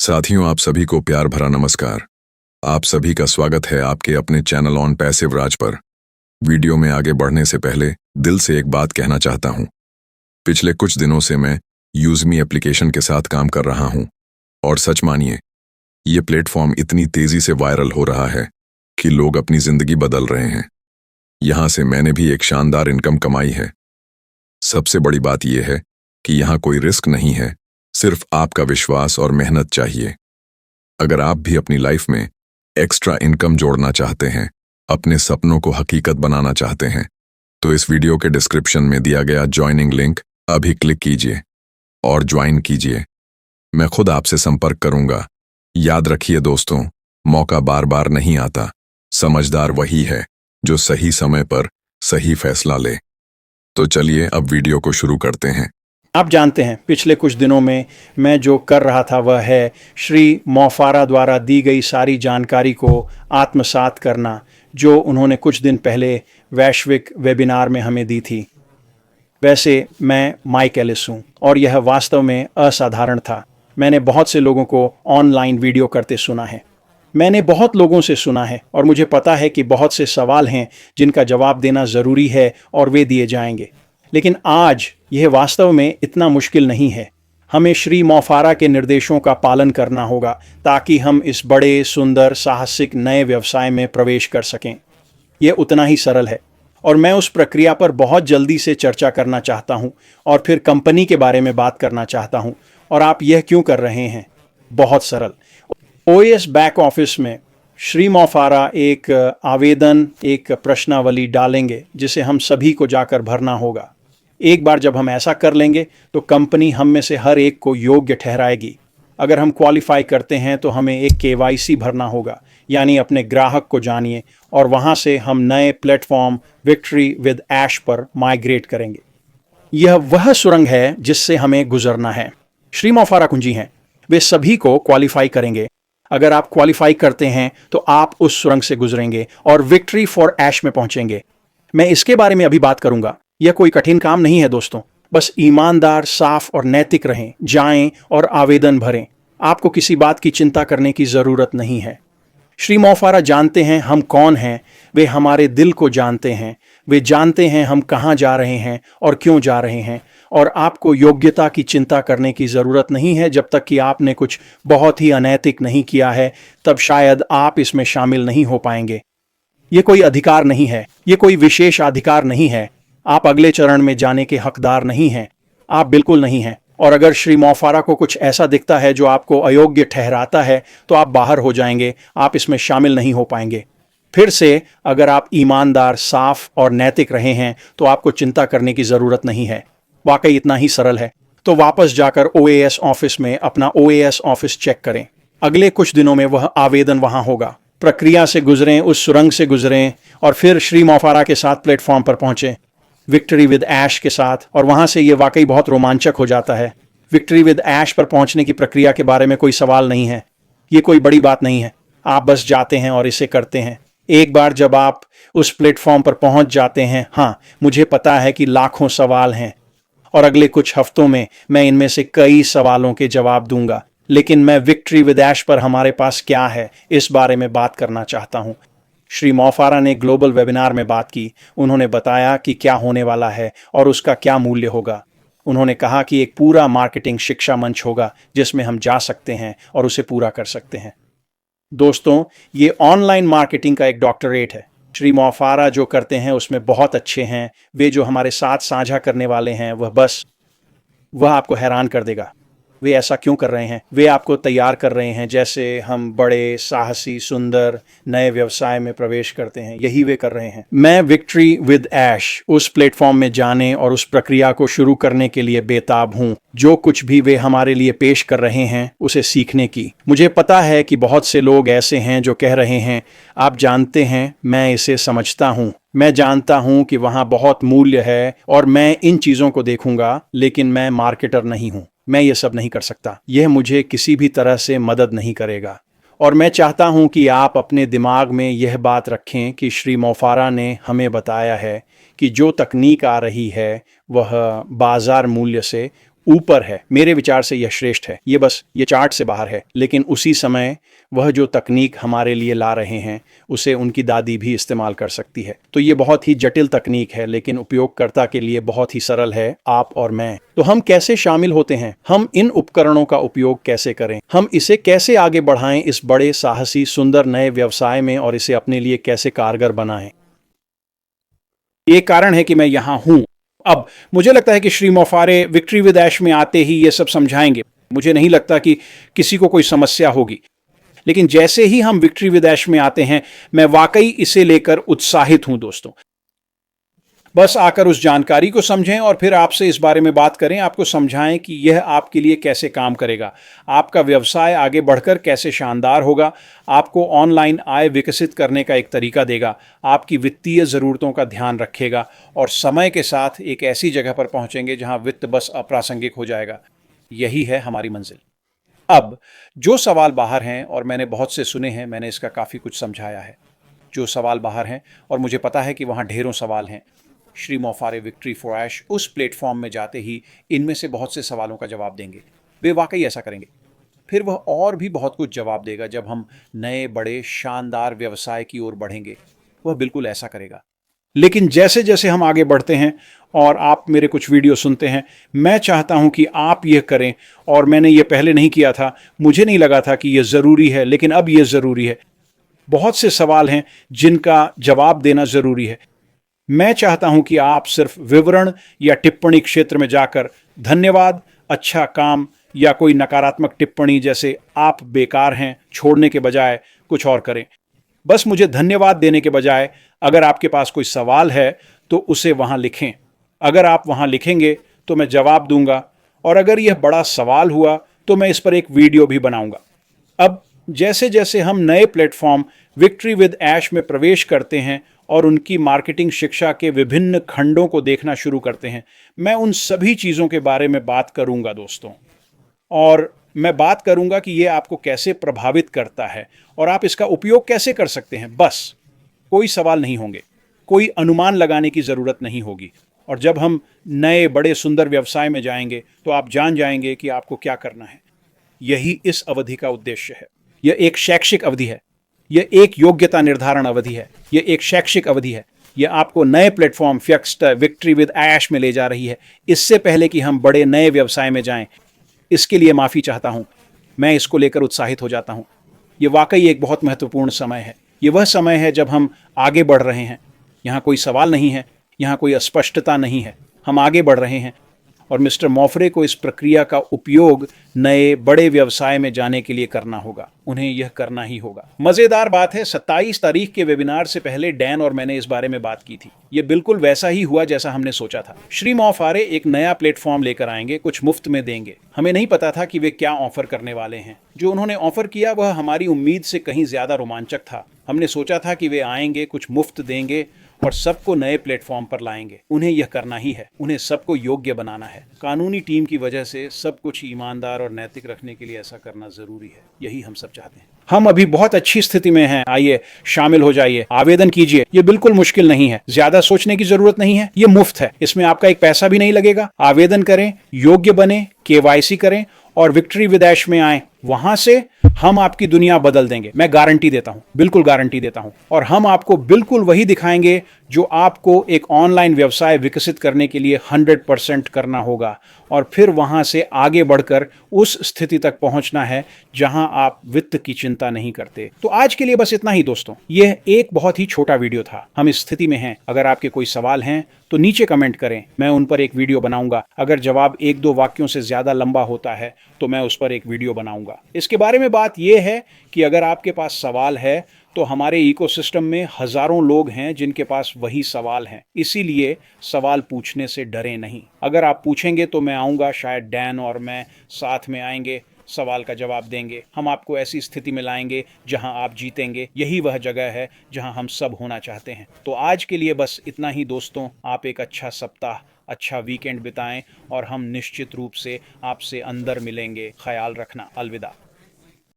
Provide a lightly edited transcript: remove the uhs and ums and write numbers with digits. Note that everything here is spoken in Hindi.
साथियों, आप सभी को प्यार भरा नमस्कार। आप सभी का स्वागत है आपके अपने चैनल ऑन पैसिव राज पर। वीडियो में आगे बढ़ने से पहले दिल से एक बात कहना चाहता हूं। पिछले कुछ दिनों से मैं यूज़मी एप्लीकेशन के साथ काम कर रहा हूं और सच मानिए, ये प्लेटफॉर्म इतनी तेजी से वायरल हो रहा है कि लोग अपनी जिंदगी बदल रहे हैं। यहां से मैंने भी एक शानदार इनकम कमाई है। सबसे बड़ी बात यह है कि यहाँ कोई रिस्क नहीं है, सिर्फ आपका विश्वास और मेहनत चाहिए। अगर आप भी अपनी लाइफ में एक्स्ट्रा इनकम जोड़ना चाहते हैं, अपने सपनों को हकीकत बनाना चाहते हैं, तो इस वीडियो के डिस्क्रिप्शन में दिया गया ज्वाइनिंग लिंक अभी क्लिक कीजिए और ज्वाइन कीजिए। मैं खुद आपसे संपर्क करूंगा। याद रखिए दोस्तों, मौका बार बार नहीं आता। समझदार वही है जो सही समय पर सही फैसला ले। तो चलिए अब वीडियो को शुरू करते हैं। आप जानते हैं, पिछले कुछ दिनों में मैं जो कर रहा था वह है श्री मोफारा द्वारा दी गई सारी जानकारी को आत्मसात करना, जो उन्होंने कुछ दिन पहले वैश्विक वेबिनार में हमें दी थी। वैसे मैं माइक एलिस हूँ और यह वास्तव में असाधारण था। मैंने बहुत से लोगों को ऑनलाइन वीडियो करते सुना है। मैंने बहुत लोगों से सुना है और मुझे पता है कि बहुत से सवाल हैं जिनका जवाब देना ज़रूरी है और वे दिए जाएंगे। लेकिन आज यह वास्तव में इतना मुश्किल नहीं है। हमें श्री मोफारा के निर्देशों का पालन करना होगा ताकि हम इस बड़े, सुंदर, साहसिक नए व्यवसाय में प्रवेश कर सकें। यह उतना ही सरल है और मैं उस प्रक्रिया पर बहुत जल्दी से चर्चा करना चाहता हूं और फिर कंपनी के बारे में बात करना चाहता हूं। और आप यह क्यों कर रहे हैं? बहुत सरल। ओएस बैक ऑफिस में श्री मोफारा एक आवेदन, एक प्रश्नावली डालेंगे जिसे हम सभी को जाकर भरना होगा। एक बार जब हम ऐसा कर लेंगे तो कंपनी हम में से हर एक को योग्य ठहराएगी। अगर हम क्वालिफाई करते हैं तो हमें एक केवाईसी भरना होगा, यानी अपने ग्राहक को जानिए, और वहां से हम नए प्लेटफॉर्म विक्ट्री विद ऐश पर माइग्रेट करेंगे। यह वह सुरंग है जिससे हमें गुजरना है। श्री मोफारा कुंजी हैं, वे सभी को क्वालिफाई करेंगे। अगर आप क्वालिफाई करते हैं तो आप उस सुरंग से गुजरेंगे और विक्ट्री फॉर ऐश में पहुंचेंगे। मैं इसके बारे में अभी बात करूंगा। यह कोई कठिन काम नहीं है दोस्तों। बस ईमानदार, साफ और नैतिक रहें, जाएं और आवेदन भरें। आपको किसी बात की चिंता करने की जरूरत नहीं है। श्री मोफारा जानते हैं हम कौन हैं, वे हमारे दिल को जानते हैं, वे जानते हैं हम कहां जा रहे हैं और क्यों जा रहे हैं। और आपको योग्यता की चिंता करने की ज़रूरत नहीं है। जब तक कि आपने कुछ बहुत ही अनैतिक नहीं किया है, तब शायद आप इसमें शामिल नहीं हो पाएंगे। ये कोई अधिकार नहीं है, ये कोई विशेष अधिकार नहीं है। आप अगले चरण में जाने के हकदार नहीं हैं। आप बिल्कुल नहीं हैं। और अगर श्री मोफारा को कुछ ऐसा दिखता है जो आपको अयोग्य ठहराता है तो आप बाहर हो जाएंगे, आप इसमें शामिल नहीं हो पाएंगे। फिर से, अगर आप ईमानदार, साफ और नैतिक रहे हैं तो आपको चिंता करने की ज़रूरत नहीं है। वाकई इतना ही सरल है। तो वापस जाकर ओएएस ऑफिस में अपना ओएएस ऑफिस चेक करें। अगले कुछ दिनों में वह आवेदन वहां होगा। प्रक्रिया से गुजरें, उस सुरंग से गुजरें और फिर श्री मोफारा के साथ प्लेटफॉर्म पर पहुंचें, विक्ट्री विद ऐश के साथ। और वहां से ये वाकई बहुत रोमांचक हो जाता है। विक्ट्री विद ऐश पर पहुंचने की प्रक्रिया के बारे में कोई सवाल नहीं है। ये कोई बड़ी बात नहीं है। आप बस जाते हैं और इसे करते हैं। एक बार जब आप उस प्लेटफॉर्म पर पहुंच जाते हैं, हाँ, मुझे पता है कि लाखों सवाल हैं और अगले कुछ हफ्तों में मैं इनमें से कई सवालों के जवाब दूंगा। लेकिन मैं विक्ट्री विद ऐश पर हमारे पास क्या है, इस बारे में बात करना चाहता हूं। श्री मोफारा ने ग्लोबल वेबिनार में बात की। उन्होंने बताया कि क्या होने वाला है और उसका क्या मूल्य होगा। उन्होंने कहा कि एक पूरा मार्केटिंग शिक्षा मंच होगा जिसमें हम जा सकते हैं और उसे पूरा कर सकते हैं। दोस्तों, ये ऑनलाइन मार्केटिंग का एक डॉक्टरेट है। श्री मोफारा जो करते हैं उसमें बहुत अच्छे हैं। वे जो हमारे साथ साझा करने वाले हैं वह आपको हैरान कर देगा। वे ऐसा क्यों कर रहे हैं? वे आपको तैयार कर रहे हैं जैसे हम बड़े, साहसी, सुंदर नए व्यवसाय में प्रवेश करते हैं। यही वे कर रहे हैं। मैं विक्ट्री विद ऐश उस प्लेटफॉर्म में जाने और उस प्रक्रिया को शुरू करने के लिए बेताब हूं। जो कुछ भी वे हमारे लिए पेश कर रहे हैं उसे सीखने की। मुझे पता है कि बहुत से लोग ऐसे हैं जो कह रहे हैं, आप जानते हैं, मैं इसे समझता हूं, मैं जानता हूं कि वहां बहुत मूल्य है और मैं इन चीजों को देखूंगा, लेकिन मैं मार्केटर नहीं हूं। मैं ये सब नहीं कर सकता। यह मुझे किसी भी तरह से मदद नहीं करेगा। और मैं चाहता हूं कि आप अपने दिमाग में यह बात रखें कि श्री मोफारा ने हमें बताया है कि जो तकनीक आ रही है वह बाजार मूल्य से ऊपर है। मेरे विचार से यह श्रेष्ठ है। ये चार्ट से बाहर है, लेकिन उसी समय वह जो तकनीक हमारे लिए ला रहे हैं उसे उनकी दादी भी इस्तेमाल कर सकती है। तो ये बहुत ही जटिल तकनीक है, लेकिन उपयोगकर्ता के लिए बहुत ही सरल है, आप और मैं। तो हम कैसे शामिल होते हैं? हम इन उपकरणों का उपयोग कैसे करें? हम इसे कैसे आगे बढ़ाएं इस बड़े साहसी सुंदर नए व्यवसाय में, और इसे अपने लिए कैसे कारगर बनाएं? ये कारण है कि मैं यहाँ हूँ। अब मुझे लगता है कि श्री मोफारे विक्ट्री विद ऐश में आते ही ये सब समझाएंगे। मुझे नहीं लगता कि किसी को कोई समस्या होगी, लेकिन जैसे ही हम विक्ट्री विद ऐश में आते हैं, मैं वाकई इसे लेकर उत्साहित हूं दोस्तों। बस आकर उस जानकारी को समझें और फिर आपसे इस बारे में बात करें, आपको समझाएं कि यह आपके लिए कैसे काम करेगा, आपका व्यवसाय आगे बढ़कर कैसे शानदार होगा, आपको ऑनलाइन आय विकसित करने का एक तरीका देगा, आपकी वित्तीय ज़रूरतों का ध्यान रखेगा और समय के साथ एक ऐसी जगह पर पहुंचेंगे जहां वित्त बस अप्रासंगिक हो जाएगा। यही है हमारी मंजिल। अब जो सवाल बाहर हैं, और मैंने बहुत से सुने हैं, मैंने इसका काफ़ी कुछ समझाया है। जो सवाल बाहर हैं, और मुझे पता है कि वहाँ ढेरों सवाल हैं, श्री मोफारे विक्ट्री फॉर ऐश उस प्लेटफॉर्म में जाते ही इनमें से बहुत से सवालों का जवाब देंगे। वे वाकई ऐसा करेंगे। फिर वह और भी बहुत कुछ जवाब देगा जब हम नए बड़े शानदार व्यवसाय की ओर बढ़ेंगे। वह बिल्कुल ऐसा करेगा। लेकिन जैसे जैसे हम आगे बढ़ते हैं और आप मेरे कुछ वीडियो सुनते हैं, मैं चाहता हूं कि आप यह करें। और मैंने ये पहले नहीं किया था, मुझे नहीं लगा था कि यह ज़रूरी है, लेकिन अब यह ज़रूरी है। बहुत से सवाल हैं जिनका जवाब देना ज़रूरी है। मैं चाहता हूं कि आप सिर्फ विवरण या टिप्पणी क्षेत्र में जाकर धन्यवाद, अच्छा काम या कोई नकारात्मक टिप्पणी जैसे आप बेकार हैं छोड़ने के बजाय कुछ और करें। बस मुझे धन्यवाद देने के बजाय अगर आपके पास कोई सवाल है तो उसे वहां लिखें। अगर आप वहां लिखेंगे तो मैं जवाब दूंगा, और अगर यह बड़ा सवाल हुआ तो मैं इस पर एक वीडियो भी बनाऊंगा। अब जैसे जैसे हम नए प्लेटफॉर्म विक्ट्री विद ऐश में प्रवेश करते हैं और उनकी मार्केटिंग शिक्षा के विभिन्न खंडों को देखना शुरू करते हैं, मैं उन सभी चीज़ों के बारे में बात करूंगा दोस्तों। और मैं बात करूंगा कि ये आपको कैसे प्रभावित करता है और आप इसका उपयोग कैसे कर सकते हैं। बस कोई सवाल नहीं होंगे, कोई अनुमान लगाने की ज़रूरत नहीं होगी। और जब हम नए बड़े सुंदर व्यवसाय में जाएंगे तो आप जान जाएंगे कि आपको क्या करना है। यही इस अवधि का उद्देश्य है। यह एक शैक्षिक अवधि है, यह एक योग्यता निर्धारण अवधि है, यह एक शैक्षिक अवधि है। यह आपको नए प्लेटफॉर्म विक्ट्री विद ऐश में ले जा रही है। इससे पहले कि हम बड़े नए व्यवसाय में जाएं, इसके लिए माफ़ी चाहता हूं। मैं इसको लेकर उत्साहित हो जाता हूं। यह वाकई एक बहुत महत्वपूर्ण समय है। यह वह समय है जब हम आगे बढ़ रहे हैं। यहाँ कोई सवाल नहीं है, यहाँ कोई अस्पष्टता नहीं है। हम आगे बढ़ रहे हैं और मिस्टर मोफरे को इस प्रक्रिया का उपयोग नए बड़े व्यवसाय में जाने के लिए करना होगा। उन्हें यह करना ही होगा। मज़ेदार बात है, 27 तारीख के वेबिनार से पहले डैन और मैंने इस बारे में बात की थी। यह बिल्कुल वैसा ही हुआ जैसा हमने सोचा था। श्री मोफारे एक नया प्लेटफॉर्म लेकर आएंगे, कुछ मुफ्त में देंगे। हमें नहीं पता था कि वे क्या ऑफर करने वाले हैं। जो उन्होंने ऑफर किया वह हमारी उम्मीद से कहीं ज़्यादा रोमांचक था। हमने सोचा था कि वे आएंगे, कुछ मुफ्त देंगे और सबको नए प्लेटफॉर्म पर लाएंगे। उन्हें यह करना ही है, उन्हें सबको योग्य बनाना है। कानूनी टीम की वजह से सब कुछ ईमानदार और नैतिक रखने के लिए ऐसा करना जरूरी है। यही हम सब चाहते हैं। हम अभी बहुत अच्छी स्थिति में हैं। आइए शामिल हो जाइए, आवेदन कीजिए। ये बिल्कुल मुश्किल नहीं है, ज्यादा सोचने की जरूरत नहीं है। ये मुफ्त है, इसमें आपका एक पैसा भी नहीं लगेगा। आवेदन करें, योग्य बने, KYC करें और विक्ट्री विद ऐश में आए। वहां से हम आपकी दुनिया बदल देंगे। मैं गारंटी देता हूं, बिल्कुल गारंटी देता हूं। और हम आपको बिल्कुल वही दिखाएंगे जो आपको एक ऑनलाइन व्यवसाय विकसित करने के लिए 100% करना होगा। और फिर वहां से आगे बढ़कर उस स्थिति तक पहुंचना है जहां आप वित्त की चिंता नहीं करते। तो आज के लिए बस इतना ही दोस्तों। यह एक बहुत ही छोटा वीडियो था। हम इस स्थिति में हैं। अगर आपके कोई सवाल हैं तो नीचे कमेंट करें, मैं उन पर एक वीडियो बनाऊंगा। अगर जवाब 1-2 वाक्यों से ज्यादा लंबा होता है तो मैं उस पर एक वीडियो बनाऊंगा। इसके बारे में बात यह है कि अगर आपके पास सवाल है तो हमारे इकोसिस्टम में हजारों लोग हैं जिनके पास वही सवाल हैं। इसीलिए सवाल पूछने से डरे नहीं। अगर आप पूछेंगे तो मैं आऊँगा, शायद डैन और मैं साथ में आएंगे, सवाल का जवाब देंगे। हम आपको ऐसी स्थिति में लाएंगे जहां आप जीतेंगे। यही वह जगह है जहां हम सब होना चाहते हैं। तो आज के लिए बस इतना ही दोस्तों। आप एक अच्छा सप्ताह, अच्छा वीकेंड बिताएं और हम निश्चित रूप से आपसे अंदर मिलेंगे। ख्याल रखना। अलविदा।